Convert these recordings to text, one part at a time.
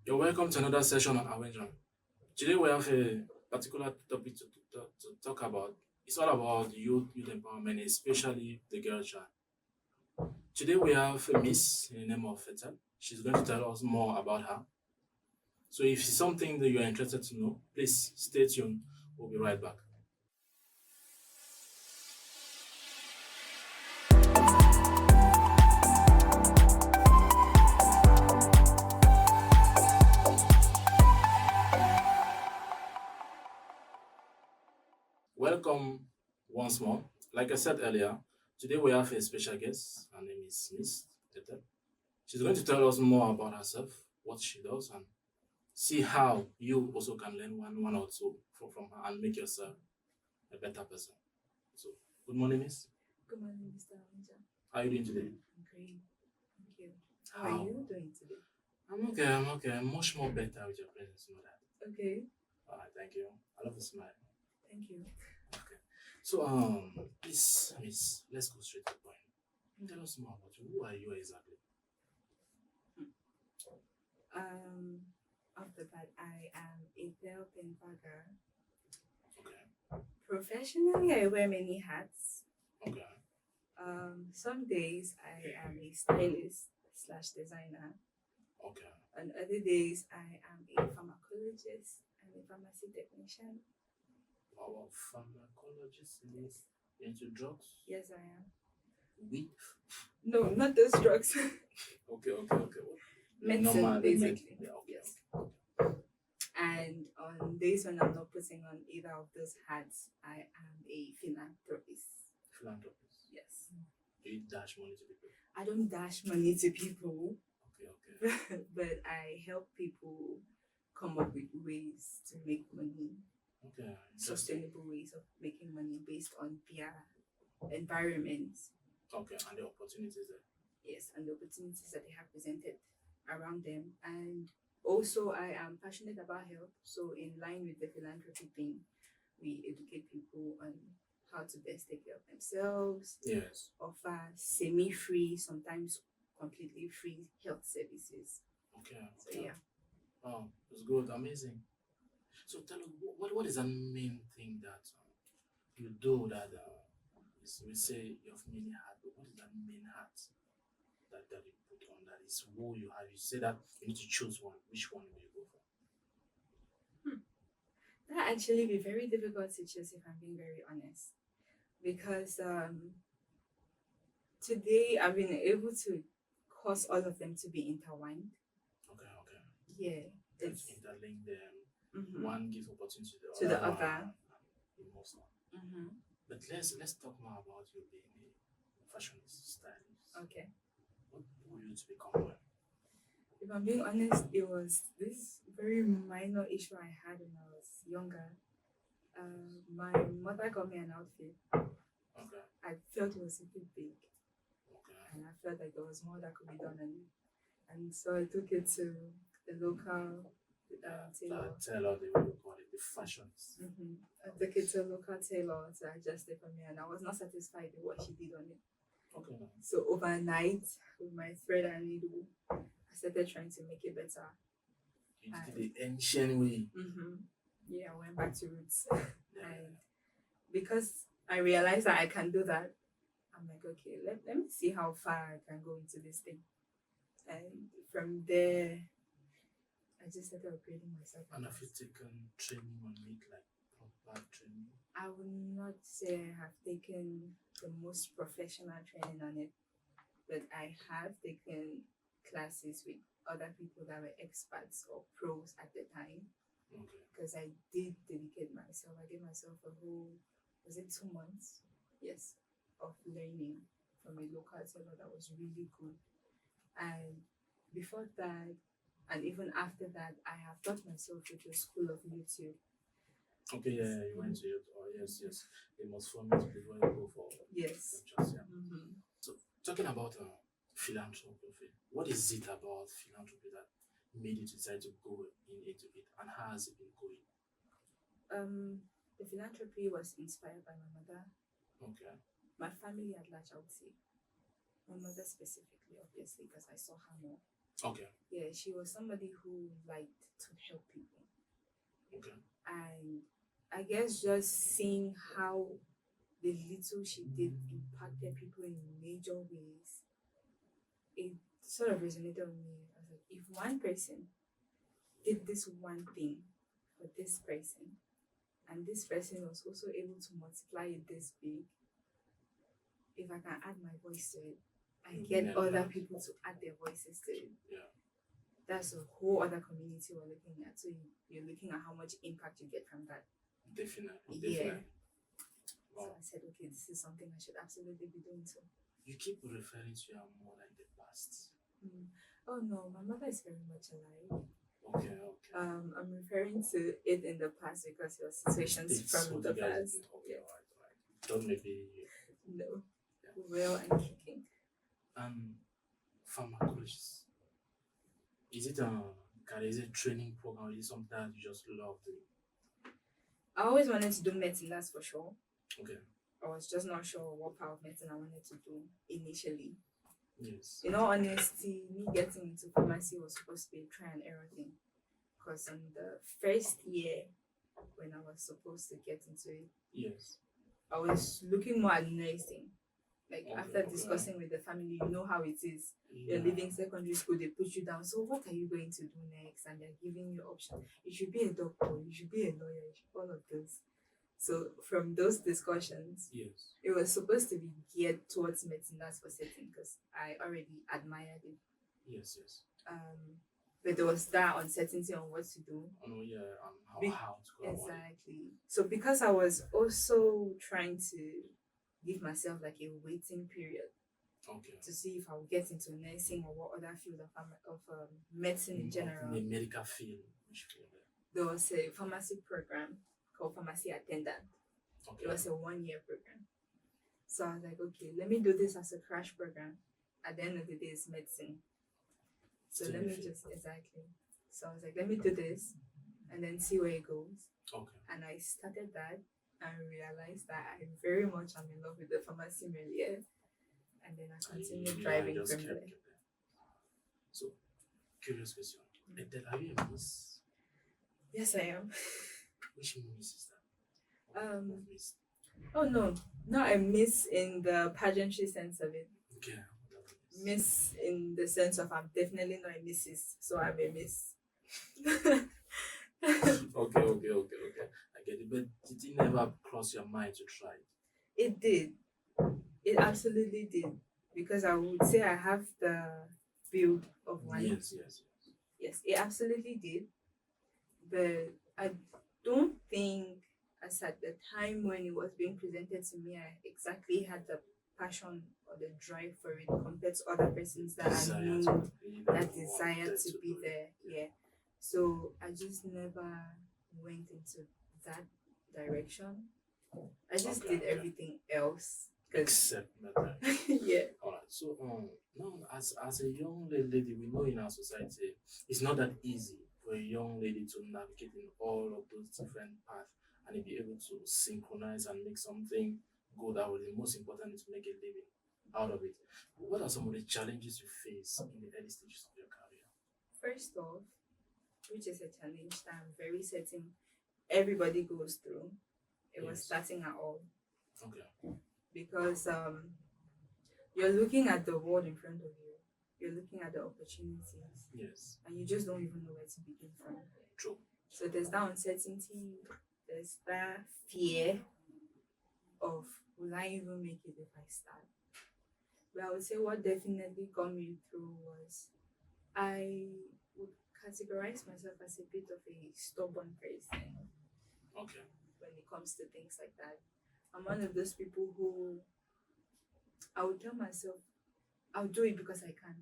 You're welcome to another session on Awejan. Today we have a particular topic to talk about. It's all about youth empowerment, especially the girl child. Today we have a miss in the name of Ethel. She's going to tell us more about her. So if it's something that you're interested to know, please stay tuned. We'll be right back. Welcome once more. Like I said earlier, today we have a special guest. Her name is Miss Ethel. She's going to tell us more about herself, what she does, and see how you also can learn one or two from her and make yourself a better person. So, good morning, Miss. Good morning, Mr. Awejan. How are you doing today? I'm great. Thank you. How are you doing today? I'm okay. I'm much more better with your presence, you know that. Okay. All right, thank you. I love the smile. Thank you. Okay. So, please, Miss, let's go straight to the point. Tell us more about you. Who are you exactly? Off the bat, I am Ethel Penvaga. Okay. Professionally, I wear many hats. Okay. Some days I am a stylist slash designer. Okay. On other days, I am a pharmacologist and a pharmacy technician. Our pharmacologist is into drugs? Yes, I am. Weed? No, not those drugs. Okay. Medicine, Normal, basically. Yeah, okay. Yes. And on days when I'm not putting on either of those hats, I am a philanthropist. Philanthropist. Yes. Do you dash money to people? I don't dash money to people, Okay. but I help people come up with ways to make money, Okay. sustainable ways of making money based on their environments. Okay, and the opportunities there. Yes, and the opportunities that they have presented around them. And also, I am passionate about health. So, in line with the philanthropy thing, we educate people on how to best take care of themselves, Yes. offer semi-free, sometimes completely free health services. Okay. So yeah. Oh, it's good, amazing. So tell us, what is the main thing that you do that we say you have many hats, but what is that main hat that you put on that is who you have? You say that you need to choose one. Which one will you go for? That actually be very difficult to choose if I'm being very honest. Because today I've been able to cause all of them to be intertwined. Okay. Yeah. Let's It's interlink them. mhm, One gives opportunity to the one, other. and the most one. Mm-hmm. But let's talk more about you being a fashionist stylist. Okay. What will you to become one? If I'm being honest, it was this very minor issue I had when I was younger. My mother got me an outfit. Okay. I felt it was a bit big, Okay. and I felt like there was more that could be done. And so I took it to the local tailor. Tailor, they will call it the fashionist. I took it to a local tailor to adjust it for me, and I was not satisfied with what she did on it. Okay. So overnight, with my thread and needle, I started trying to make it better. You did it the ancient way. Yeah, I went back to roots. Yeah. And because I realized that I can do that, I'm like, okay, let me see how far I can go into this thing. And from there, I just started upgrading myself. And have you taken training on it, like proper training? I would not say I have taken the most professional training on it, but I have taken classes with other people that were experts or pros at the time. Okay. Because I did dedicate myself. I gave myself a whole, was it 2 months? Yes, of learning from a local tailor that was really good. And before that, and even after that, I have taught myself with the school of YouTube. Okay, yeah, you went to it. Oh, yes. It must form it before you go for Yes. ventures, yeah. So, talking about philanthropy, what is it about philanthropy that made you decide to go into it, and how has it been going? The philanthropy was inspired by my mother, Okay. my family at large, I would say. My mother specifically, obviously, because I saw her more. Okay. Yeah, she was somebody who liked to help people. Okay. And I guess just seeing how the little she did impacted people in major ways, it sort of resonated with me. I was like, if one person did this one thing for this person, and this person was also able to multiply it this big, if I can add my voice to it and You'll get never other know. people to add their voices to it, Yeah. that's a whole other community we're looking at. So you're looking at how much impact you get from that. Definitely. Yeah. Definitely. So Wow. I said, okay, this is something I should absolutely be doing too. You keep referring to your mother in the past. Oh no, my mother is very much alive. Okay. Okay. I'm referring to it in the past because it was situations It's from what the you guys past. did. Okay. All right. All right. Don't maybe. No, Yeah. well and kicking. Pharmacologist. Is it is it a training program? Or is it something that you just love doing? I always wanted to do medicine, that's for sure. Okay. I was just not sure what part of medicine I wanted to do initially. Yes. In all honesty, me getting into pharmacy was supposed to be a try and error thing. Because on the first year, when I was supposed to get into it, Yes. I was looking more at nursing. Like Okay, after okay. discussing with the family, you know how it is. You're Yeah. leaving secondary school, they put you down. So what are you going to do next? And they're giving you options. You should be a doctor, you should be a lawyer, you should all of those. So from those discussions, Yes. it was supposed to be geared towards medicine, that's for certain, because I already admired it. Yes. Yes. But there was that uncertainty on what to do. Oh yeah. Be- How to go about it. Exactly. So because I was also trying to give myself like a waiting period Okay. to see if I would get into nursing or what other field of medicine in general, In the medical field. Which field? there was a pharmacy program called pharmacy attendant. Okay. It was a 1 year program. So I was like, okay, let me do this as a crash program. At the end of the day, it's medicine. So Still let in me the field. just, exactly. So I was like, let me do this and then see where it goes. Okay. And I started that and realized that I very much am in love with the pharmacy milieu. And then I continued driving just from there. kept there. So, curious question. Ethel, are you a miss? Yes, I am. Which miss is that? Um, Miss. Oh no, not a miss in the pageantry sense of it. Okay. Miss in the sense of I'm definitely not a missus, so I'm a miss. Okay. I get it. But did it never cross your mind to try it? It did. It absolutely did. Because I would say I have the build of one. Yes. Yes, it absolutely did. But I don't think, as at the time when it was being presented to me, I exactly had the passion or the drive for it compared to other persons that I knew that desire to be there. Yeah. So I just never went into that direction. I just did everything else. Except that. Yeah. Alright. So now as a young lady, we know in our society it's not that easy for a young lady to navigate in all of those different paths and be able to synchronize and make something good out of it. The most important is to make a living out of it. What are some of the challenges you face in the early stages of your career? First off, which is a challenge that I'm very certain everybody goes through, it was Yes. starting at all. Okay. Because you're looking at the world in front of you, you're looking at the opportunities, Yes. and you just don't even know where to begin from. True. So there's that uncertainty, there's that fear of will I even make it if I start? But I would say what definitely got me through was I would categorize myself as a bit of a stubborn person Okay. when it comes to things like that. I'm one of those people who I would tell myself I'll do it because I can.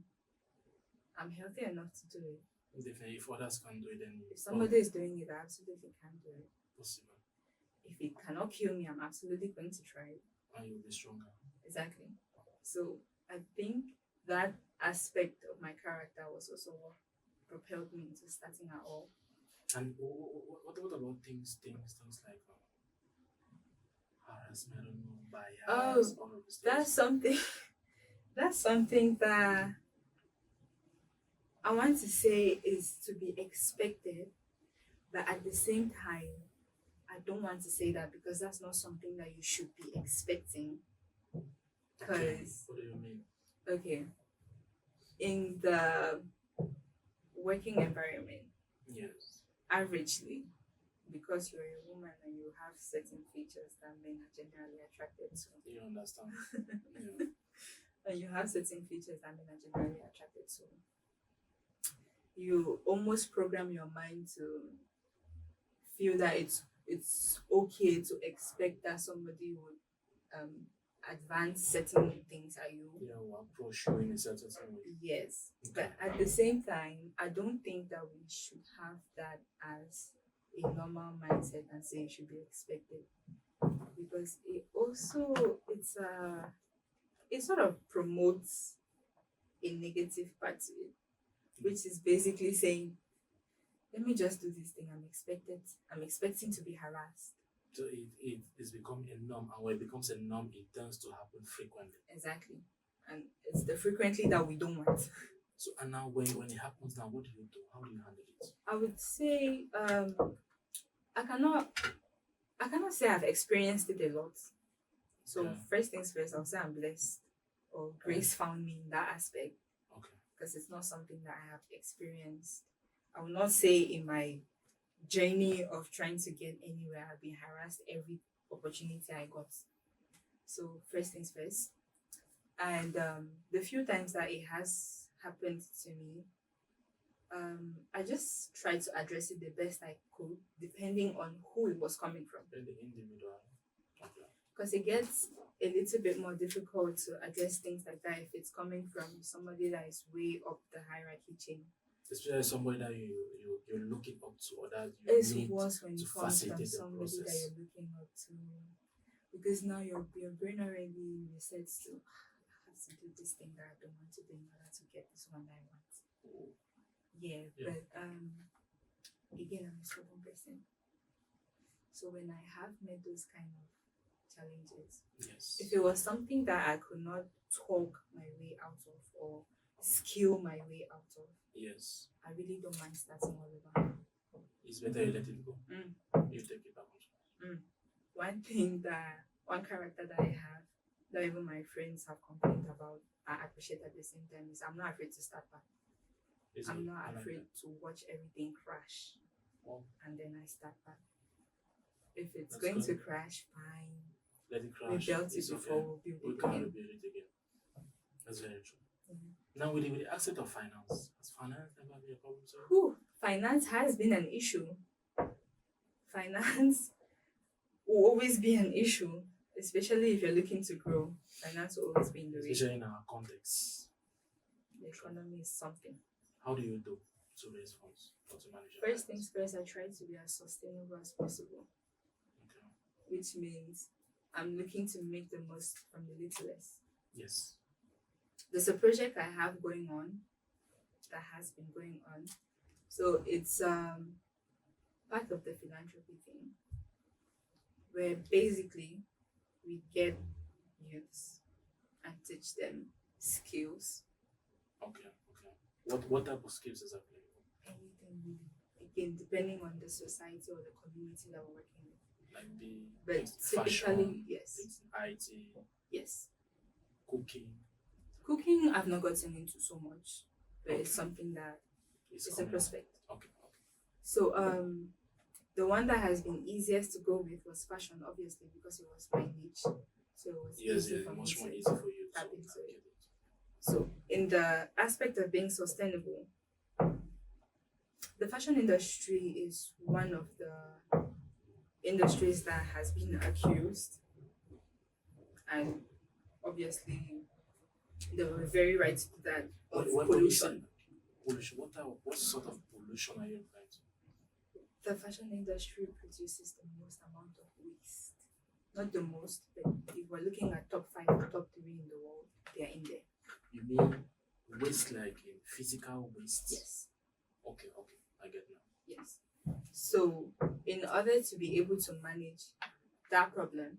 I'm healthy enough to do it. Definitely, if others can do it, then If somebody is doing it, I absolutely can do it. possible, If it cannot kill me, I'm absolutely going to try it. and you'll be stronger. Exactly. So I think that aspect of my character was also what propelled me into starting at all. And what about things like harassment, bias, all of these That's things? something that's something that I want to say is to be expected, but at the same time, I don't want to say that because that's not something that you should be expecting. Okay. Because, What do you mean? okay, in the working environment, Yes. averagely, because you're a woman and you have certain features that men are generally attracted to, You understand? Yeah. and you have certain features that men are generally attracted to, you almost program your mind to feel that it's okay to expect that somebody would advance certain things at you. Yeah, will approach you in a certain way. Yes, Okay. but at the same time, I don't think that we should have that as a normal mindset and say it should be expected, because it sort of promotes a negative part to it, which is basically saying, let me just do this thing. I'm expecting to be harassed. So it is becoming a norm, and when it becomes a norm, it tends to happen frequently. Exactly. And it's the frequently that we don't want. So and now when it happens now, what do you do? How do you handle it? I would say I cannot say I've experienced it a lot. So Okay. first things first, I'll say I'm blessed, or grace found me in that aspect, Okay. because it's not something that I have experienced. I will not say in my journey of trying to get anywhere, I've been harassed every opportunity I got. So first things first. And the few times that it has happened to me, I just tried to address it the best I could, depending on who it was coming from. Then the individual. Okay. Because it gets a little bit more difficult to address things like that if it's coming from somebody that is way up the hierarchy chain. Especially somebody that you're looking up to, or that you It's need worse when to it comes from facilitate the somebody that process. you're looking up to, because now your brain already resets to, I have to do this thing that I don't want to do in order to get this one that I want. Yeah, Yeah. but again, I'm a stubborn person. So when I have met those kind of challenges, Yes. if it was something that I could not talk my way out of or skill my way out of, Yes. I really don't mind starting all over. It's better you let it go. Mm. You take it back. One character that I have, that even my friends have complained about, I appreciate at the same time, is I'm not afraid to start back. I'm not afraid to watch everything crash, Oh. and then I start back. If it's That's going good. to crash, fine. Let it We crash. built it It's before, okay. we'll build We it can't again. rebuild it again. That's very true. Mhm. Now with the aspect of finance, has finance never been a problem to you? Whew, finance has been an issue. Finance will always be an issue, especially if you're looking to grow. Finance will always be in the way. Especially in our context. The economy is something. How do you do to raise funds or to manage your First finance? things first, I try to be as sustainable as possible, Okay. which means I'm looking to make the most from the littlest. Yes. There's a project I have going on that has been going on. So it's part of the philanthropy thing, where basically we get youths and teach them skills. Okay. What type of skills exactly? Anything really. Again, depending on the society or the community that we're working with. Like the But things, typically, fashion, yes. things in IT, Yes. cooking. Cooking, I've not gotten into so much, but Okay. it's something that It's is a coming up. prospect. Okay. So, the one that has been easiest to go with was fashion, obviously, because it was my niche. So it was Yes, easy it's for me much more to easy for you. tap So into I it. get it. So, in the aspect of being sustainable, the fashion industry is one of the industries that has been accused, and obviously they were very right to do that, of When pollution. Pollution. What sort of pollution are you referring to? The fashion industry produces the most amount of waste. Not the most, but if we're looking at top 5 or top 3 in the world, they're in there. You mean waste like in physical waste? Yes. Okay. I get now. Yes. So, in order to be able to manage that problem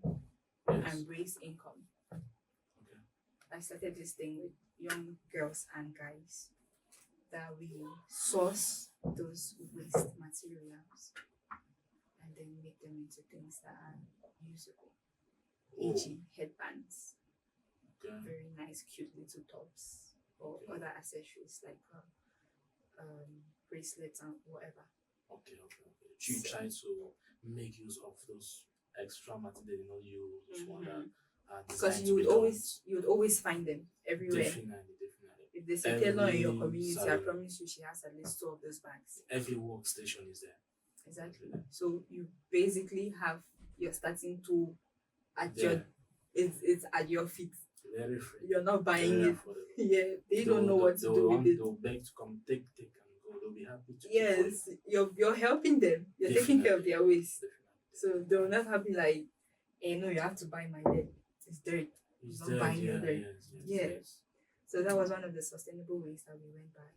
Yes. and raise income, Okay. I started this thing with young girls and guys. that we source those waste materials and then make them into things that are usable, Oh, e.g., headbands, okay. very nice, cute little tops, or Okay. other accessories like bracelets and whatever. Okay. You try to make use of those extra material, use one that are Because designed to be done. you would always find them everywhere. Definitely. If there's a tailor in your Every community, I salon, promise you she has at least 2 of those bags. every workstation is there. Exactly. So you basically have your starting tool at There. it's at your feet. Very free. You're not buying Very it. affordable. Yeah, they don't know what to do with it. They'll beg to come take and go. They'll be happy to. Yes, you're helping them. You're taking care of their waste. Definitely. So they'll never be like, hey, no, you have to buy my dirt. It's dirt. It's not there, buying your dirt. Yes. So that was one of the sustainable ways that we went by.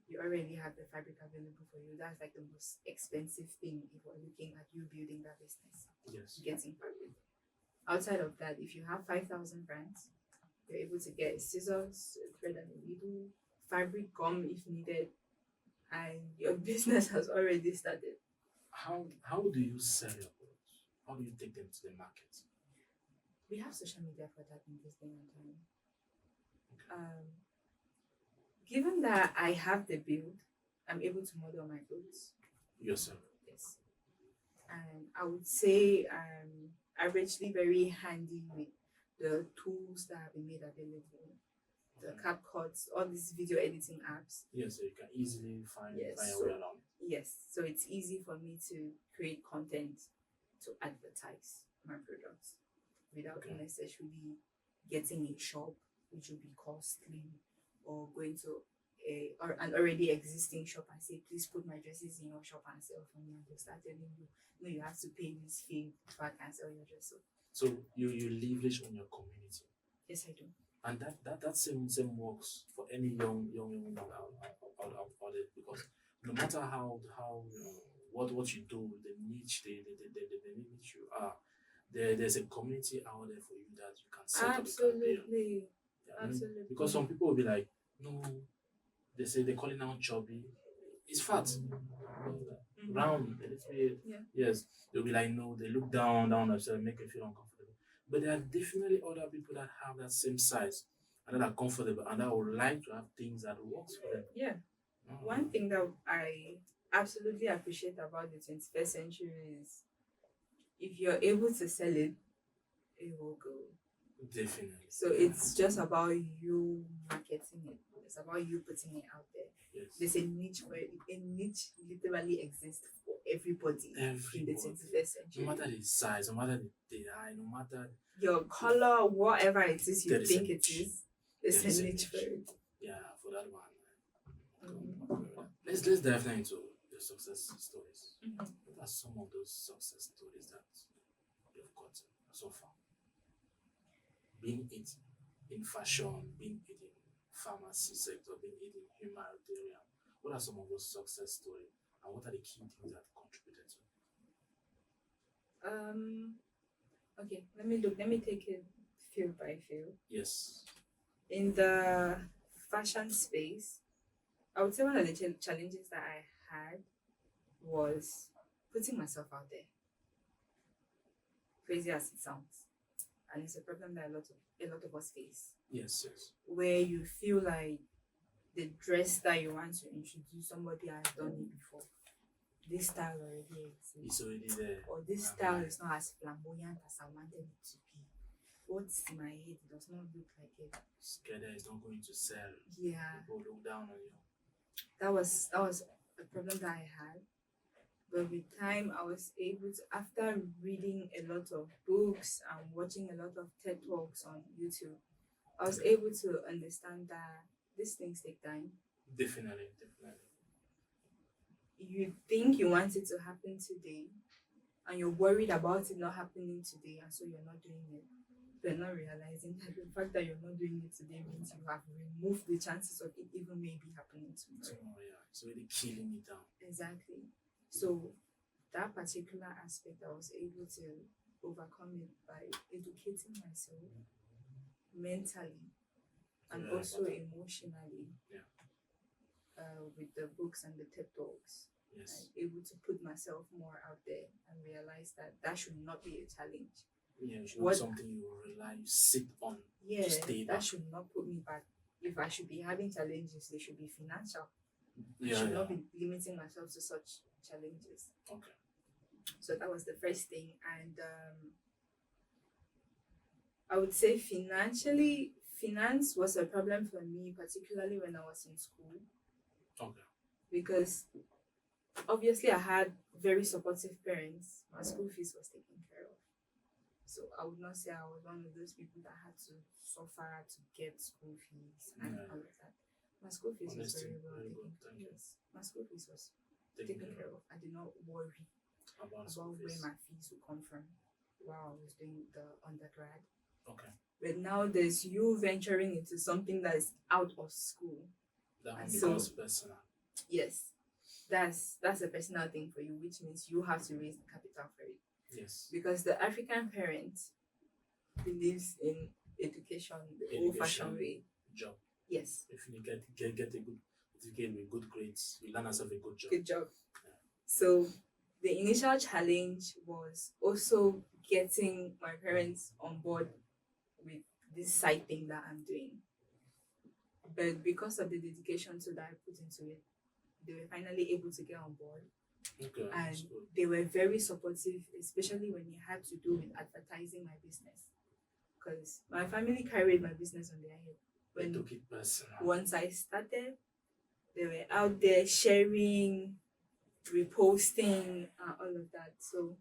You already have the fabric available for you. That's like the most expensive thing if we're looking at you building that business. Yes. Getting fabric. Outside of that, if you have 5,000 brands, you're able to get scissors, thread and a needle, fabric, gum if needed, and your business has already started. How do you sell your products? How do you take them to the market? We have social media for that in this day and time. Given that I have the build, I'm able to model my clothes. Yourself. Yes. And I would say I'm averagely very handy with the tools that have been made available. The CapCuts, all these video editing apps. Yes, so you can easily find your Yes, way around. Yes, so it's easy for me to create content to advertise my products without necessarily getting a shop, which will be costly, or going to an already existing shop and say, please put my dresses in your shop and sell for me, and they'll start telling you, no, you have to pay this fee before I can sell your dress. So you leverage on your community. Yes, I do. And that same works for any young woman out there, because no matter how what you do, the niche you are, there's a community out there for you that you can set up. Absolutely. Absolutely. Because some people will be like, no, they say they're calling out chubby. It's fat. Round a little bit. Yeah. Yes. They'll be like, no, they look down themselves, make you feel uncomfortable. But there are definitely other people that have that same size and that are comfortable and that would like to have things that works for them. Yeah. One thing that I absolutely appreciate about the 21st century is if you're able to sell it, it will go. Definitely. So it's just about you marketing it. It's about you putting it out there. Yes. There's a niche for it. A niche literally exists for everybody in the 21st century. No matter the size, no matter the eye, no matter your color, whatever it is you think it is, there's a niche for it. Yeah, for that one. Let's dive into the success stories. What are some of those success stories that you've gotten so far? Being it in fashion, being it in pharmacy sector, being it in humanitarian. What are some of those success stories, and what are the key things that contributed to? Okay, let me take it field by field. Yes. In the fashion space, I would say one of the challenges that I had was putting myself out there. Crazy as it sounds, and it's a problem that a lot of us face. Yes. Where you feel like the dress that you want to introduce, somebody has done it before. This style already exists. It's already there. Or this style is not as flamboyant as I wanted it to be. What's in my head does not look like it. Scared is not going to sell. Yeah. People look down on you. That was a problem that I had. But with time, I was able to, after reading a lot of books and watching a lot of TED Talks on YouTube, I was able to understand that these things take time. Definitely. You think you want it to happen today, and you're worried about it not happening today, and so you're not doing it. But not realizing that the fact that you're not doing it today means you have removed the chances of it even maybe happening tomorrow. Yeah. It's already killing it down. Exactly. So that particular aspect, I was able to overcome it by educating myself mentally and also emotionally. Yeah. with the books and the TED Talks. Yes. I'm able to put myself more out there and realize that that should not be a challenge. Yeah, it should What- be something you rely, you sit on Yeah, to stay that back. should not put me back. If I should be having challenges, they should be financial. I Yeah, should yeah. not be limiting myself to such challenges. Okay. So that was the first thing. And I would say finance was a problem for me, particularly when I was in school, Okay. because obviously I had very supportive parents. My school fees was taken care of. So I would not say I was one of those people that had to suffer to get school fees and Yeah. all of that. My school fees was Honesty, very well very taken good, thank you. Yes, my school fees was Taking taken care of. I did not worry about school about where fees. my fees would come from while I was doing the undergrad. Okay. But now there's you venturing into something that is out of school. That one And so- becomes personal. Yes, that's a personal thing for you, which means you have to raise the capital for it. Yes. Because the African parent believes in education the old-fashioned way. Job. Yes, If you get a good certificate with good grades, you learn yourself a good job. good job. So the initial challenge was also getting my parents on board with this side thing that I'm doing. But because of the dedication to that I put into it, they were finally able to get on board. Okay. And That's good. they were very supportive, especially when it had to do with advertising my business. Because my family carried my business on their head. They When took it personal. once I started, they were out there sharing, reposting, all of that. So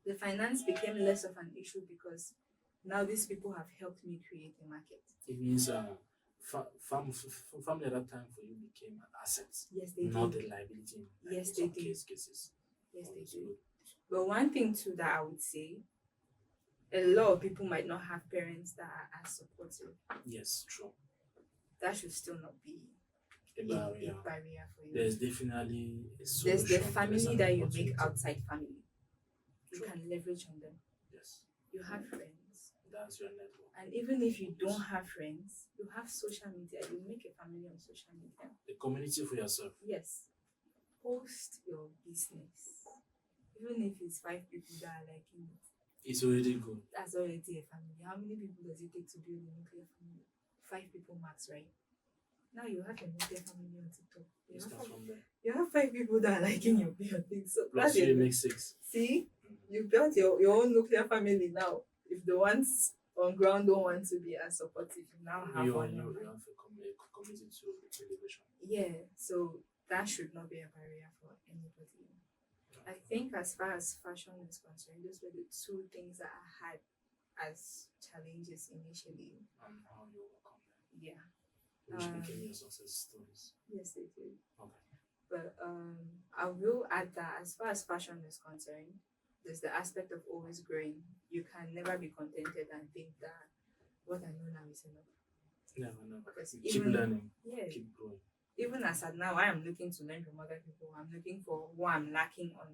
the finance became less of an issue because now these people have helped me create a market. It means family at that time for you became an asset, Yes, they not did. a liability in Yes, some they did. cases. Yes, Oh, they that's did. good. But one thing too that I would say, a lot of people might not have parents that are as supportive. Yes, true. That should still not be A a barrier. barrier for you. There's definitely a There's solution. the there's family an that you opportunity. make outside family. You True. can leverage on them. Yes, You have friends. that's your network. And even if you don't have friends, you have social media. You make a family on social media. The community for yourself. Yes. Post your business. Even if it's 5 people that are liking it, It's already good. that's already a family. How many people does it take to build a nuclear family? 5 people max, right? Now you have a nuclear family on TikTok. It You starts have, from there. you have 5 people that are liking your thing. So Plus that's you it. make 6. See, Mhm. you built your own nuclear family now. If the ones on ground don't want to be as supportive, you now have You one. have online. a committed to elevation. Yeah, so that should not be a barrier for anybody. I think as far as fashion is concerned, those were the 2 things that I had as challenges initially. And how you overcome them. Yeah, Which Um, became your success stories. yes, they did. Okay. But I will add that as far as fashion is concerned, there's the aspect of always growing. You can never be contented and think that what I know now is enough. Never. Because You keep learning, Yeah, keep growing. even as at now, I am looking to learn from other people. I'm looking for what I'm lacking on,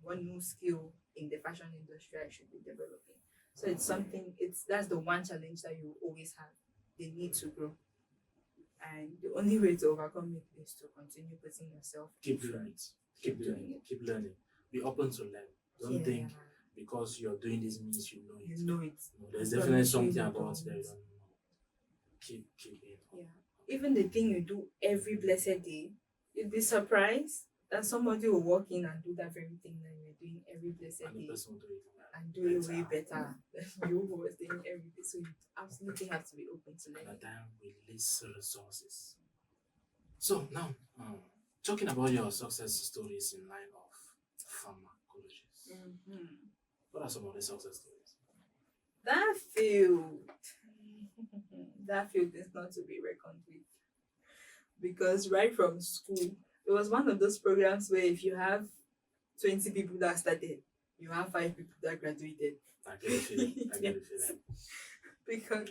one new skill in the fashion industry I should be developing. So it's something. That's the one challenge that you always have. The need to grow, and the only way to overcome it is to continue putting yourself. Keep doing it. Keep doing learning. it. Keep learning. Be open to learn. Don't Yeah, think because you're doing this means you know it. you know it. No, there's Don't definitely say something you about don't. it that you don't know. Keep it. Yeah. Even the thing you do every blessed day, you'd be surprised that somebody will walk in and do that very thing that you're doing every blessed And the day person will do it. and do it way better than you who was doing every day. So you absolutely have to be open to And at learning. time we list resources. So now, talking about your success stories in line of pharmacologists. What are some of the success stories? That field, that field is not to be reckoned with. Because right from school, it was one of those programs where if you have 20 people that started, you have 5 people that graduated. I get the feeling. I get the feeling. Because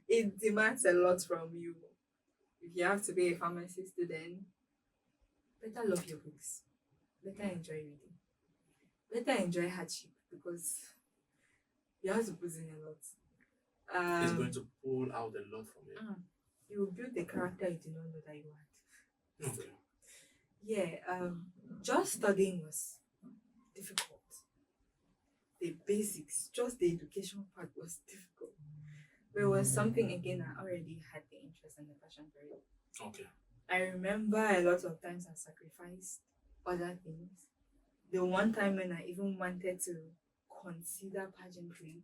it demands a lot from you. If you have to be a pharmacy student, better love your books. Better enjoy reading. Better enjoy hardship because you have to put in a lot. It's going to pull out a lot from you. You will build the character you did not know that you Okay. Yeah, just studying was difficult. The basics, just the education part was difficult. But it was something again I already had the interest and the passion for it. Okay. I remember a lot of times I sacrificed other things. The one time when I even wanted to consider pageantry,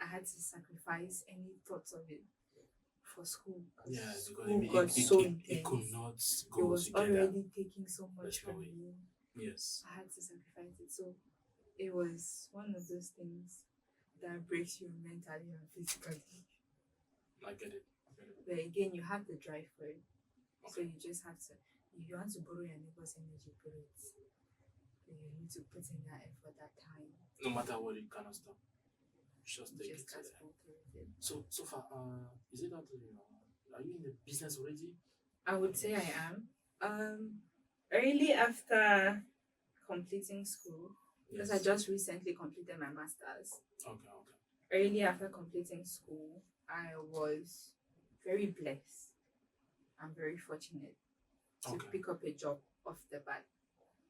I had to sacrifice any thoughts of it for school. Yeah, because School got so intense. it could not It go was together. already taking so much There's no from way. you. Yes. I had to sacrifice it. So it was one of those things that breaks you mentally and physically. I get it. I get it. But again, you have the drive for it. So Okay. you just have to, if you want to borrow your neighbor's energy, borrow it. So you need to put in that effort, that time. No matter what, you cannot stop. Just You take just it to can't the end. go through it. So far, is it that are you in the business already? I would say I am. Early after completing school, because I just recently completed my master's. Okay. Early after completing school, I was very blessed and very fortunate to Okay. pick up a job off the bat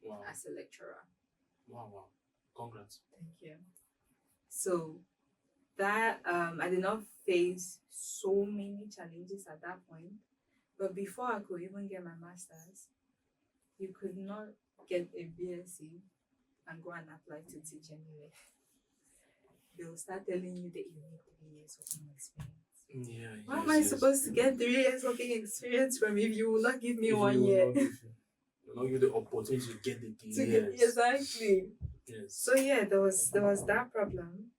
Wow. as a lecturer. Wow. Congrats. Thank you. So that I did not face so many challenges at that point. But before I could even get my master's, you could not get a BSc and go and apply to teach anywhere. They'll start telling you that you need 3 years working experience. Yeah. Why am I supposed to get 3 years working experience from if you will not give me 1 year? You'll not give the opportunity to get the To get, years. exactly. Yes. So yeah, there was that problem.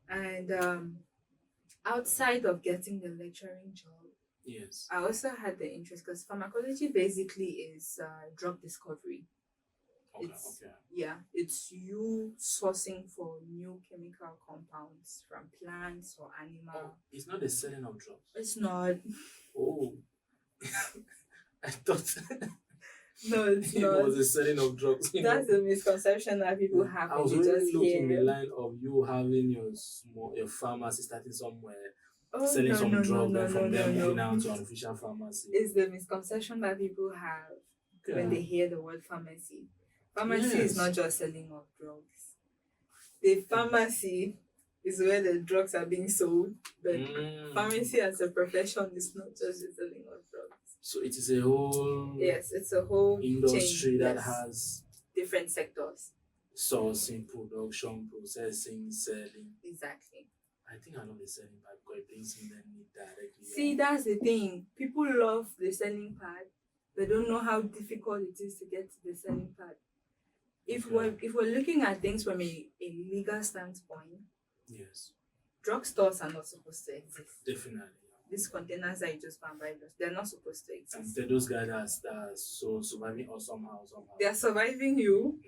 And outside of getting the lecturing job, Yes. I also had the interest because pharmacology basically is drug discovery. Okay. It's you sourcing for new chemical compounds from plants or animal. Oh, it's not the selling of drugs. It's not. Oh. I thought No, it's it not. was the selling of drugs. That's the misconception that people have. I was when they already just looking hear. the line of you having your pharmacy starting somewhere, selling no, some no, drugs, no, then from no, there no, moving no. out to an official pharmacy. It's the misconception that people have when they hear the word pharmacy. Pharmacy is not just selling of drugs. The pharmacy is where the drugs are being sold, but pharmacy as a profession is not just the selling of drugs. So it is a whole it's a whole industry chain, that yes. has different sectors. Sourcing, production, processing, selling. Exactly. I think I know the selling part because it brings in them directly. See, that's the thing. People love the selling part. They don't know how difficult it is to get to the selling part. If we're looking at things from a legal standpoint, yes, drugstores are not supposed to exist. Definitely. These containers that you just buy, they're not supposed to exist. And those guys that are so surviving or somehow. They are surviving you,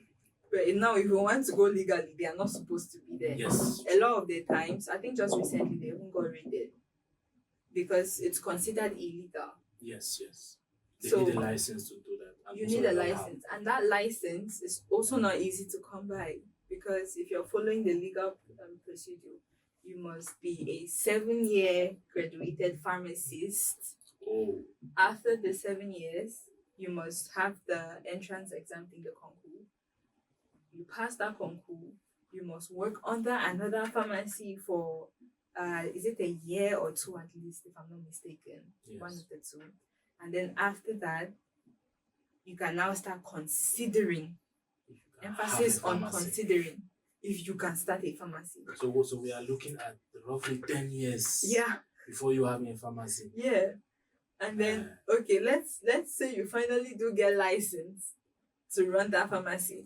but now if you want to go legally, they are not supposed to be there. Yes. A lot of the times, I think just recently they even got raided because it's considered illegal. Yes. They So need a license to do that. And you need a license, and that license is also not easy to come by because if you're following the legal procedure, you must be a 7-year graduated pharmacist. Oh. After the 7 years, you must have the entrance exam in the concours. You pass that concours, you must work under another pharmacy for is it a year or 2 at least, if I'm not mistaken. Yes. One of the two. And then after that, you can now start considering. Emphasis on considering if you can start a pharmacy. So we are looking at roughly 10 years. Yeah. Before you have a pharmacy. Yeah. And then okay, let's say you finally do get license to run that pharmacy.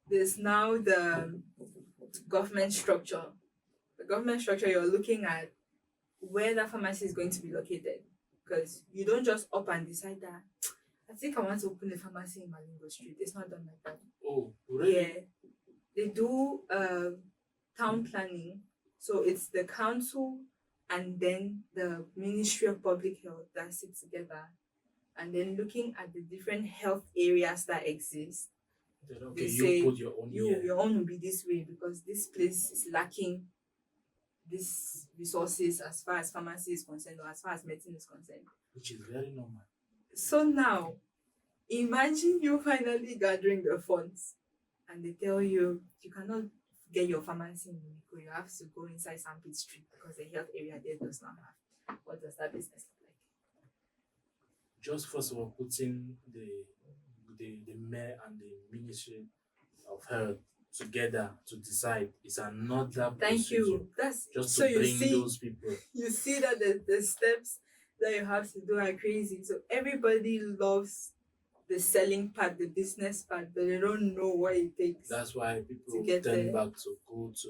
There's now the government structure. The government structure, you're looking at where that pharmacy is going to be located. Because you don't just up and decide that I think I want to open a pharmacy in Malingo Street. It's not done like that. Oh, really? Yeah. They do town planning. So it's the council and then the Ministry of Public Health that sit together. And then looking at the different health areas that exist. Okay, they you say, put your own your own will be this way because this place is lacking these resources as far as pharmacy is concerned or as far as medicine is concerned. Which is very normal. So now, imagine you finally gathering the funds and they tell you you cannot get your pharmacy in Miko. You have to go inside Sampit Street because the health area there does not have. What does that business look like? Just first of all, putting the mayor and the Ministry of Health together to decide is another Thank procedure. you. That's Just so to you bring see, those people. you see that the steps that you have to do are crazy. So everybody loves the selling part, the business part, but they don't know what it takes. That's why people To get turn there. back to go to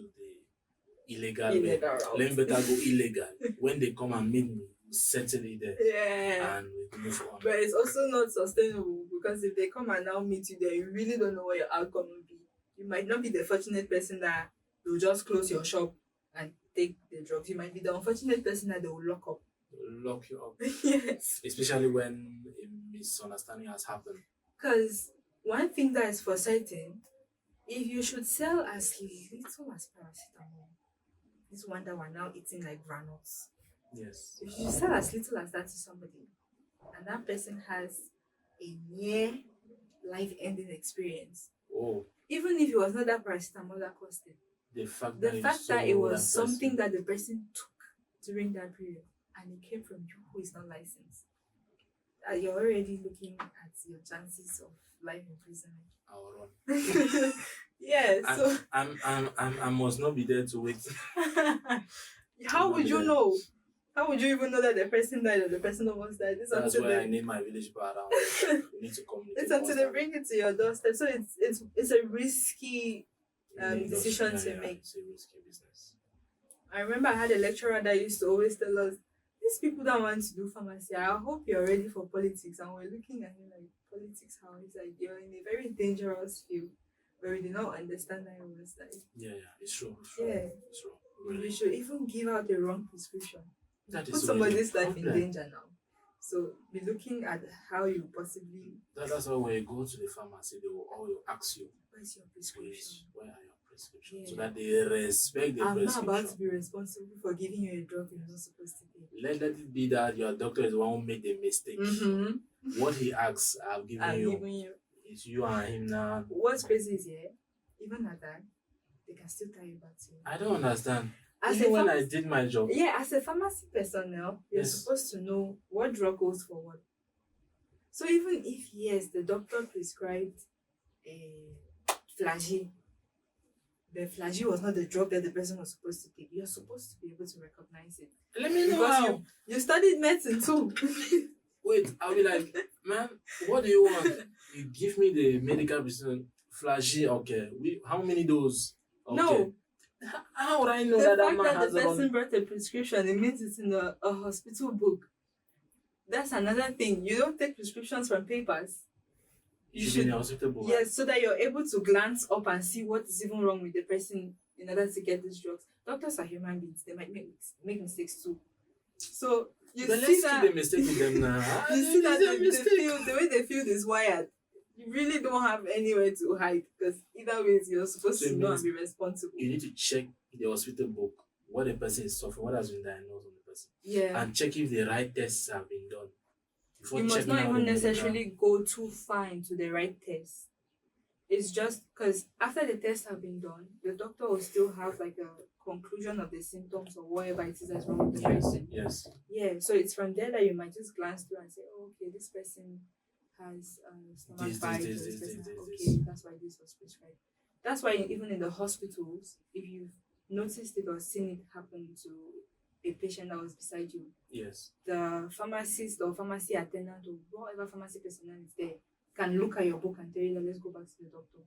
the illegal way. Illegal route. Let me better go illegal. When they come and meet me, we'll settle it there Yeah. and we move on. But it's also not sustainable because if they come and now meet you there, you really don't know what your outcome will be. You might not be the fortunate person that will just close your shop and take the drugs. You might be the unfortunate person that they will lock up. Lock you up. Yes. Especially when a misunderstanding has happened. Because one thing that is for certain, if you should sell as little as paracetamol, this one that we're now eating like granules, Yes. if you sell as little as that to somebody, and that person has a near life-ending experience, Oh, even if it was not that paracetamol that caused it, the fact the that, fact that it was something that the person took during that period and it came from you who is not licensed, you're already looking at your chances of life imprisonment. I'll run. Yeah, so I must not be there to wait. how would you know? How would you even know that the person died or the person almost died? It's That's until why I they, need my village bar around. We need to communicate. it's until they bring it to your doorstep. So it's a risky decision to make. It's a risky business. I remember I had a lecturer that used to always tell us, these people that want to do pharmacy, I hope you're ready for politics. And we're looking at him like, politics, how? He's like, you're in a very dangerous field where we did not understand that it was like. Yeah, it's true. It's true. Yeah. It's true. We Really. should even give out the wrong prescription. That Put is somebody's really a life in problem. danger now. So be looking at how you possibly. That's why when you go to the pharmacy, they will always ask you, Where's your prescription? please, where are your prescriptions? So Yeah. that they respect the I'm not prescription. about to be responsible for giving you a drug you're not supposed to take. Let it be that your doctor is the one who made the mistake. Mm-hmm. What he asks, I've given I'm you. giving you. It's you and him now. What's crazy is, yeah, even at that, they can still tie you back to you. I don't understand. As Even a when I pharmacy, did my job, yeah, as a pharmacy personnel, you're Yes. supposed to know what drug goes for what. So even if, yes, the doctor prescribed a flagyl, the flagyl was not the drug that the person was supposed to take, you're supposed to be able to recognize it. let me know Because how. you studied medicine too. Wait, I'll be like, man, what do you want? You give me the medical prescription, flagyl, okay. How many doses? Okay. No, How would I know the that fact man that has the it on? person brought a prescription, it means it's in a hospital book. That's another thing. You don't take prescriptions from papers. You should be in a hospital book. Yes, so that you're able to glance up and see what is even wrong with the person in order to get these drugs. Doctors are human beings. They might make mistakes too. So you Then see let's that keep the mistake with them now. you see that It's the way the field is wired, you really don't have anywhere to hide because either way you're supposed So it to know means and be responsible. You need to check the hospital book, what the person is suffering, what has been diagnosed on the person, Yeah. and check if the right tests have been done. Before You must checking not out even the medical- necessarily go too far into the right test. It's just because after the tests have been done, the doctor will still have like a conclusion of the symptoms or whatever it is that's wrong with the Yes, person. yes. Yeah, so it's from there that you might just glance through and say, oh, okay, this person has stomach This, bite, or this, this this, person, this, okay, this. that's why this was prescribed. That's why even in the hospitals, if you've noticed it or seen it happen to a patient that was beside you, Yes. the pharmacist or pharmacy attendant or whatever pharmacy personnel is there can look at your book and tell you that let's go back to the doctor.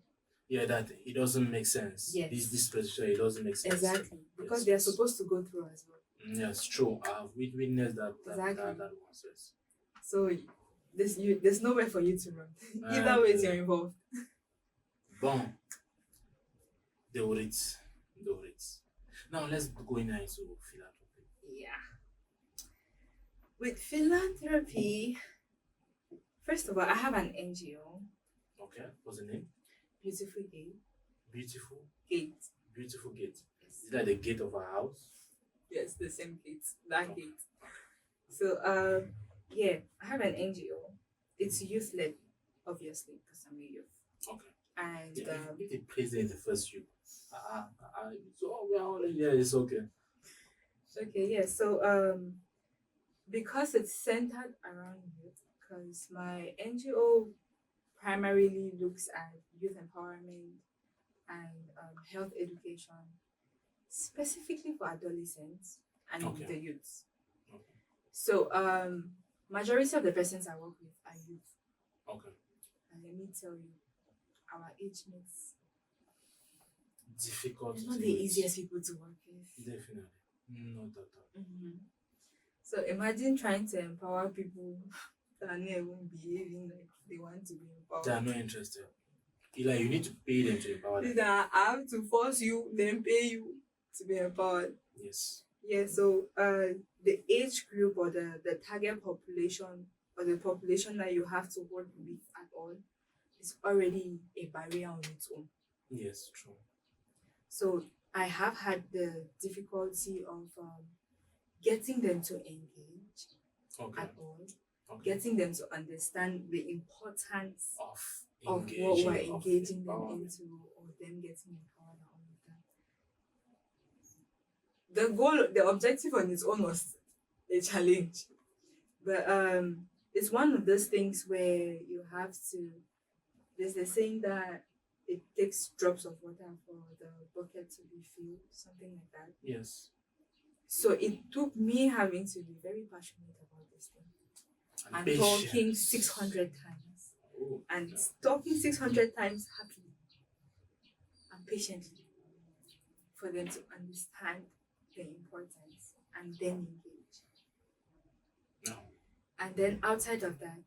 Yeah, that it doesn't make sense. Yes. This prescription, it doesn't make sense. Exactly, because Yes, they're yes. supposed to go through as well. Yes, true. I've witnessed that. Exactly. That one says. So there's nowhere for you to run. Either And, ways you're involved. Bon. The words. Now let's go into philanthropy. Yeah. With philanthropy, first of all, I have an NGO, Okay, what's the name? Beautiful Gate. Beautiful gate. Yes. Is that the gate of our house? Yes, the same gate, that gate. So, yeah, I have an NGO it's youth led, obviously, because I'm a youth. Okay. And Yeah, if the president is the first you, so we are already here. It's okay. okay, yeah. So because it's centered around youth, because my NGO primarily looks at youth empowerment and health education, specifically for adolescents and Okay. the youths. Okay. So majority of the persons I work with are youth. Okay. And let me tell you, our age mates, Difficult. they're to not the deal with. easiest people to work with. Definitely. Not at all. So imagine trying to empower people that are not even behaving like they want to be They are empowered. not interested. Like you need to pay them to empower them. These are, I have to force you, then pay you to be empowered. Yes. Yeah, so the age group or the target population or the population that you have to work with at all is already a barrier on its own. Yes, true. So I have had the difficulty of getting them to engage Okay. at all, Okay. getting them to understand the importance Of of what engaging, we're of engaging them empowerment. into, or them getting empowered and all of that. The goal, the objective on its own was a challenge, but it's one of those things where you have to. There's the saying that it takes drops of water for the bucket to be filled, something like that. Yes. So it took me having to be very passionate about this thing and talking 600 times Oh, and yeah. talking 600 times happily and patiently for them to understand the importance and then engage. No. And then outside of that,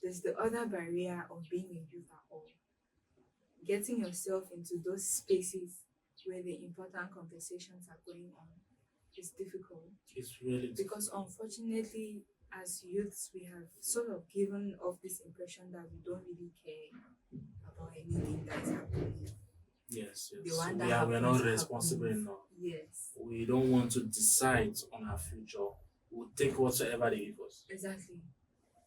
there's the other barrier of being a youth at all. Getting yourself into those spaces where the important conversations are going on is difficult It's really because unfortunately as youths we have sort of given off this impression that we don't really care about anything that is happening. yes. The So one we that are not happens, responsible happens. enough. Yes, We don't want to decide on our future. We'll take whatsoever they give us. exactly.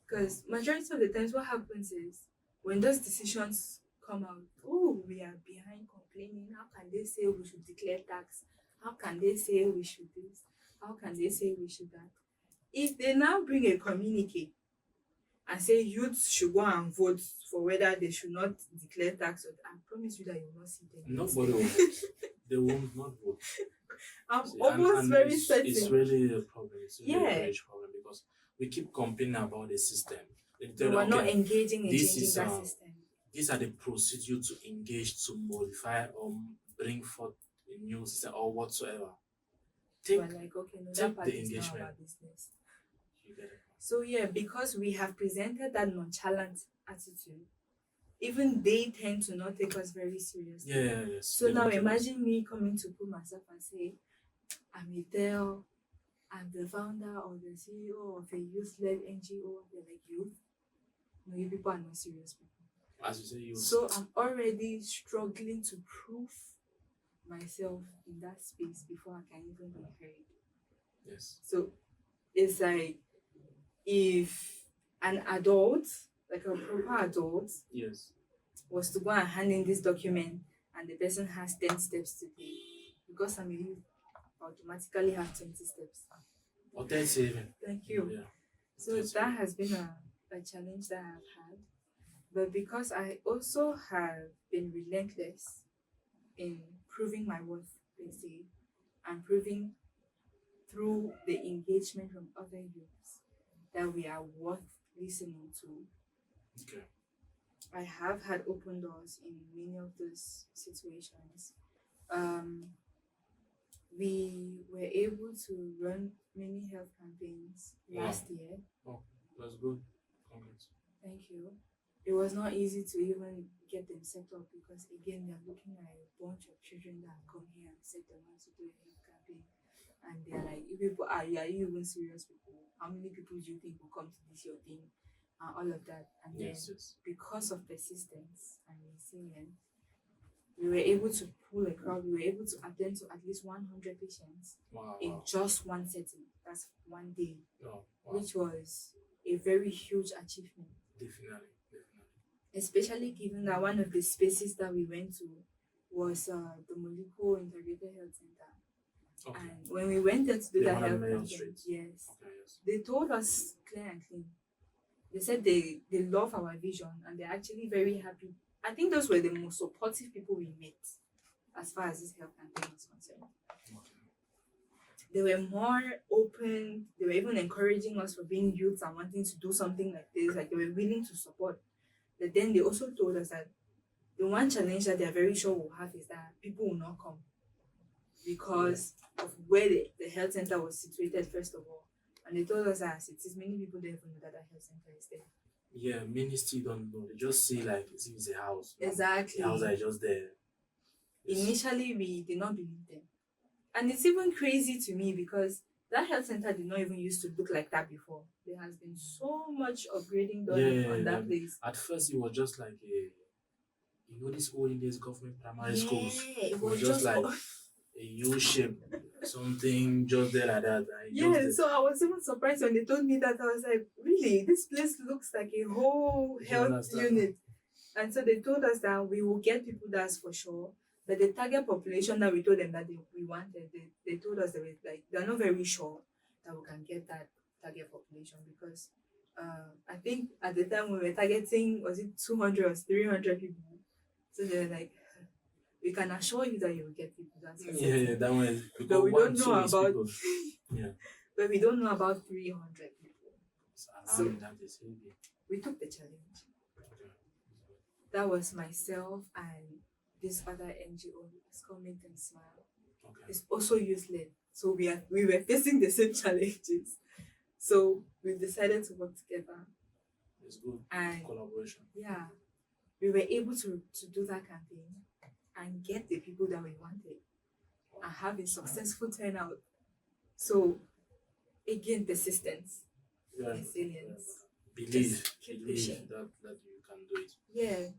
Because majority of the times what happens is when those decisions come out, oh, we are behind complaining. How can they say we should declare tax? How can they say we should this? How can they say we should that? If they now bring a communique and say youths should go and vote for whether they should not declare tax, I promise you that you will not see them. Nobody will vote. They will not vote. I'm See, almost very it's, certain. It's really a problem. It's really Yeah. a huge problem because we keep complaining about the system. They We tell were them, not okay, engaging in this changing is, that system. these are the procedures to engage, to modify, or bring forth a new system or whatsoever. We're like, okay, no, take that part the is not engagement. our business. You get it? So yeah, because we have presented that nonchalant attitude, even they tend to not take us very seriously. Yeah, yes. So They now don't care. imagine me coming to put myself and say, I'm Ethel, I'm the founder or the CEO of a youth-led NGO. They're like, youth? No, you people are not serious people. As you say, you. So I'm already struggling to prove myself in that space before I can even be heard. Yes. So it's like if an adult, like a proper adult, Yes. was to go and hand in this document and the person has 10 steps to take, because I'm a youth, I automatically have 20 steps. Or 10 saving. Thank you. Yeah. So That's that good. has been a challenge that I've had. But because I also have been relentless in proving my worth, they say, and proving through the engagement from other youths that we are worth listening to, Okay. I have had open doors in many of those situations. We were able to run many health campaigns last year. That's good. Congrats. Thank you. It was not easy to even get them set up because again they're looking at a bunch of children that have come here and said they want to do a health campaign, and they're like, "You people are you even serious people? How many people do you think will come to this your thing?" And all of that. And Yes, then yes. because of persistence and resilience, we were able to pull a crowd. We were able to attend to at least 100 patients Wow. in just one setting. That's one day, Oh, wow. which was a very huge achievement. Definitely. especially given that one of the spaces that we went to was the Moliko Integrated Health Center. Okay. And when we went there to do The that one on health Mayo campaign, Street. yes, Okay, yes. they told us clear and clean. They said they love our vision and they're actually very happy. I think those were the most supportive people we met as far as this health campaign was concerned. Okay. They were more open. They were even encouraging us for being youths and wanting to do something like this. Like they were willing to support. But then they also told us that the one challenge that they're very sure we'll have is that people will not come because of where the health center was situated, first of all. And they told us that as it is, many people don't even know that health center is there. Yeah, many still don't know. They just see like it's a house. Exactly. The house that is just there. Initially, we did not believe them. And it's even crazy to me because that health center did not even used to look like that before. There has been so much upgrading done on that place. At first, it was just like this olden days government primary schools. It was just like a U shape, something just there like that. Yeah, so I was even surprised when they told me that. I was like, really? This place looks like a whole health unit. And so they told us that we will get people, that's for sure. But the target population that we told them that we wanted, they told us that they're not very sure that we can get that target population because I think at the time we were targeting, was it 200 or 300 people? So they're like, we can assure you that you will get people. That's that one is, but we don't know about yeah. But we don't know about 300 people. So that is heavy. We took the challenge. That was myself and this other NGO. It's called Make Them Smile. Okay. It's also youth-led. So we were facing the same challenges. So we decided to work together. It's good. And collaboration. Yeah. We were able to do that campaign and get the people that we wanted and have a successful turnout. So again, persistence, resilience. Believe that you can do it. Yeah.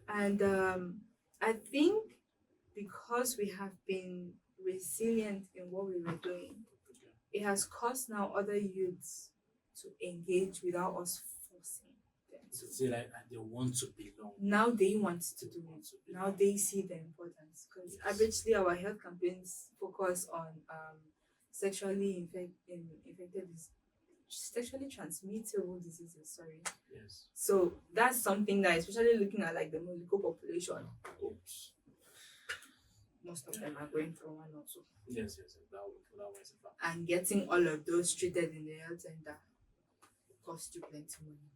And I think because we have been resilient in what we were doing, it has caused now other youths to engage without us forcing them to say like they want to belong. Now they want to do it. Now they see the importance because averagely our health campaigns focus on sexually transmittable diseases. Sorry. Yes. So that's something that, especially looking at like the medical population. Oops. Most of them are going through one or two. Yes, that was a fact. And getting all of those treated in the health center costs you plenty money.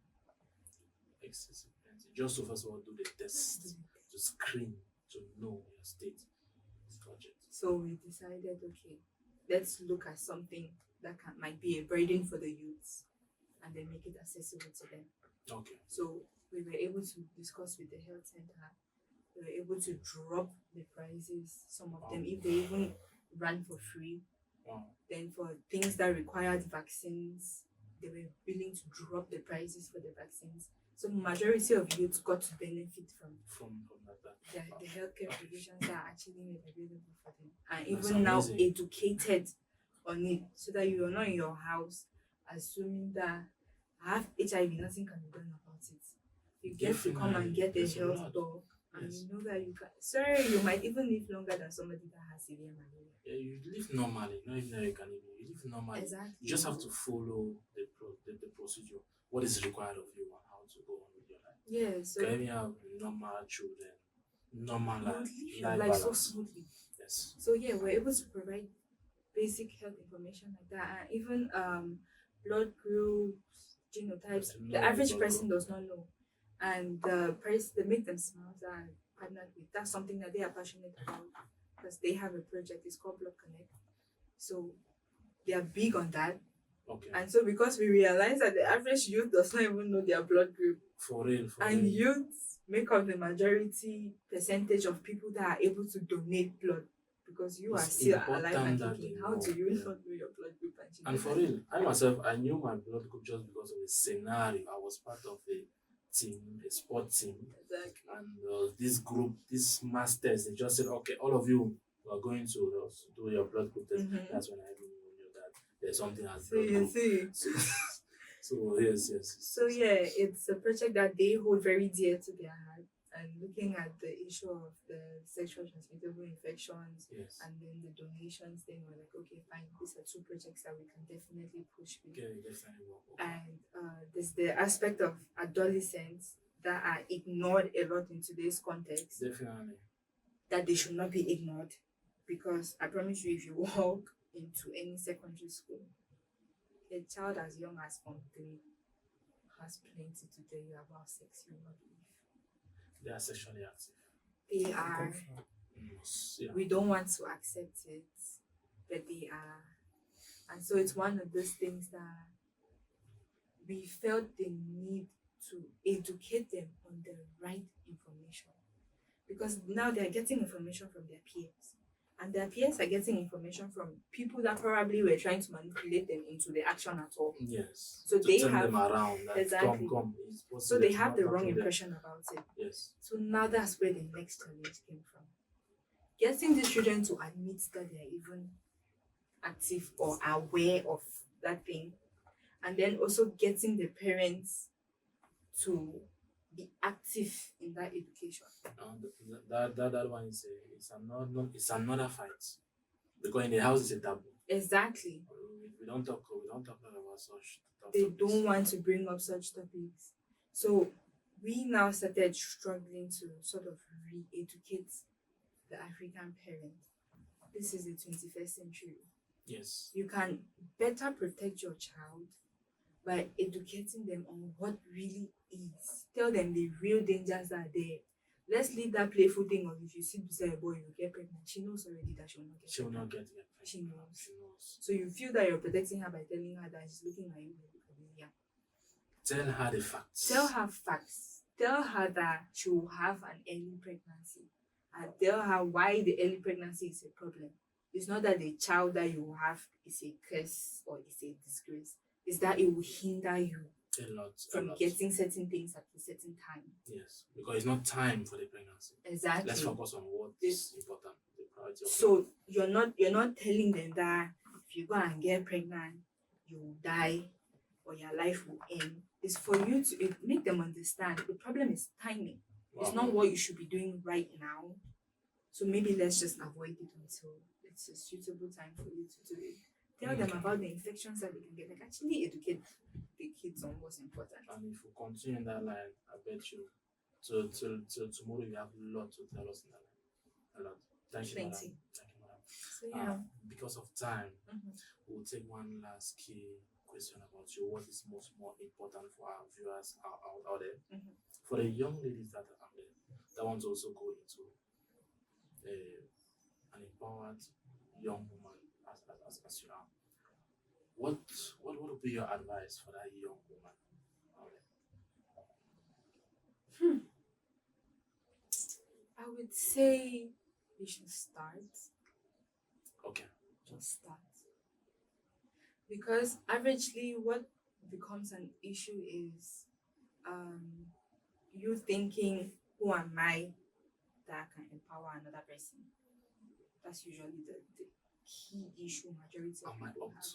Excessive plenty. Just to first of all do the test, to screen, to know your state. So we decided, okay, let's look at something that might be a burden for the youths and then make it accessible to them. Okay. So we were able to discuss with the health center. We were able to drop the prices, some of them, if they even ran for free. Then for things that required vaccines, they were willing to drop the prices for the vaccines. So majority of youths got to benefit from that. The healthcare provisions that are actually made available for them. And even now educated on it, so that you are not in your house assuming that I have HIV, nothing can be done about it. You get to come and get a health talk. And you know that you can. Sorry, you might even live longer than somebody that has severe malaria. Yeah, you live normally. Not even you can live. You live normally. Exactly. You just have to follow the procedure. What is required of you and how to go on with your life. Yeah. So can you have normal children, normal life so smoothly. Yes. So yeah, we're able to provide basic health information like that, and even blood groups, genotypes. The average person does not know. And the Make Them Smile are partnered with. That's something that they are passionate about because they have a project. It's called Blood Connect. So they are big on that. Okay. And so because we realize that the average youth does not even know their blood group. For real. Youths make up the majority percentage of people that are able to donate blood because you are still alive and kicking. How do you not know your blood group? And for real, I myself, I knew my blood group just because of the scenario. I was part of a sport team. Exactly. And this group, these masters, they just said, okay, all of you are going to do your blood group test. That's when I knew that there's something as blood group. So yes, yes. So yeah, it's a project that they hold very dear to their heart. And looking at the issue of the sexual transmittable infections Yes. and then the donations, then we're like, okay, fine, these are two projects that we can definitely push with. Okay, definitely work. And there's the aspect of adolescents that are ignored a lot in today's context, Definitely. that they should not be ignored. Because I promise you, if you walk into any secondary school, a child as young as Form 3 has plenty to tell you about sex, you will not believe. They are sexually active. They are. Yeah. We don't want to accept it, but they are. And so it's one of those things that we felt the need to educate them on the right information. Because now they're getting information from their peers. And their peers are getting information from people that probably were trying to manipulate them into the action at all. Yes. So to they turn have them around. That exactly. Come. So they have the wrong impression about it. Yes. So now that's where the next challenge came from. Getting the children to admit that they're even active or aware of that thing, and then also getting the parents to be active in that education. That one is another fight, because in the house it's a taboo. Exactly. We don't talk about such topics. They don't want to bring up such topics. So we now started struggling to sort of re-educate the African parent. This is the 21st century. Yes. You can better protect your child by educating them on what really is. Tell them the real dangers that are there. Let's leave that playful thing of if you sit beside a boy, you get pregnant. She knows already that she will not get She will pregnant. not get pregnant. She knows. She knows. So you feel that you're protecting her by telling her that she's looking at you. Yeah. Tell her the facts. Tell her facts. Tell her that she will have an early pregnancy. And tell her why the early pregnancy is a problem. It's not that the child that you have is a curse or is a disgrace. It's that it will hinder you a lot from getting certain things at a certain time. Yes, because it's not time for the pregnancy. Exactly. Let's focus on what is important. The priority of so you're not telling them that if you go and get pregnant, you will die or your life will end. It's for you to make them understand the problem is timing. Wow. It's not what you should be doing right now. So maybe let's just avoid it until it's a suitable time for you to do it. Tell them about the infections that they can get. Like actually educate the kids on what's important. And if we continue in that line, I bet you till tomorrow you have a lot to tell us in that line. A lot. Thank you, madam. Thank you, madam. So yeah. Because of time, we'll take one last key question about you. What is more important for our viewers out there? For the young ladies that are out there that want to also go into an empowered young woman as you are, what would be your advice for that young woman out there? I would say you should start. Okay. Just start. Because averagely what becomes an issue is you thinking, who am I that can empower another person? That's usually the key issue majority of people have.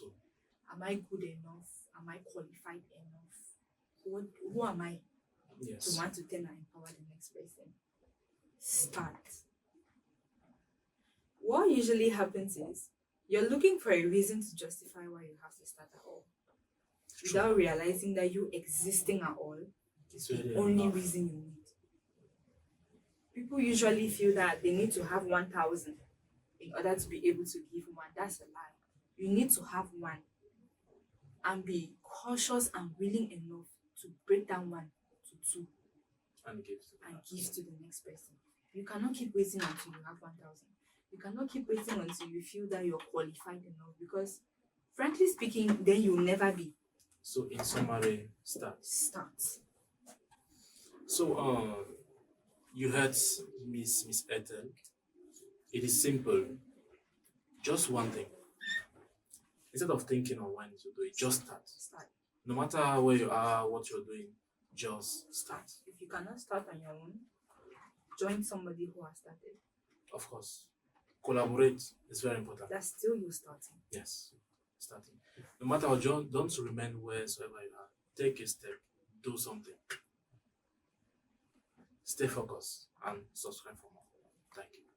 Am I good enough? Am I qualified enough? Who am I to want to then empower the next person? Start. What usually happens is you're looking for a reason to justify why you have to start at all. Without realizing that you existing at all is the only reason you need. People usually feel that they need to have 1,000 in order to be able to give one. That's a lie. You need to have one and be cautious and willing enough to break down one to two and give to the next person. You cannot keep waiting until you have 1,000. You cannot keep waiting until you feel that you're qualified enough, because frankly speaking, then you'll never be. So in summary, start. So you heard Miss Ethel. It is simple. Just one thing. Instead of thinking on when to do it, just start. No matter where you are, what you're doing, just start. If you cannot start on your own, join somebody who has started. Of course. Collaborate is very important. That's still you starting. Yes, starting. No matter what, don't remain wheresoever you are. take a step, do something. Stay focused and subscribe for more. Thank you.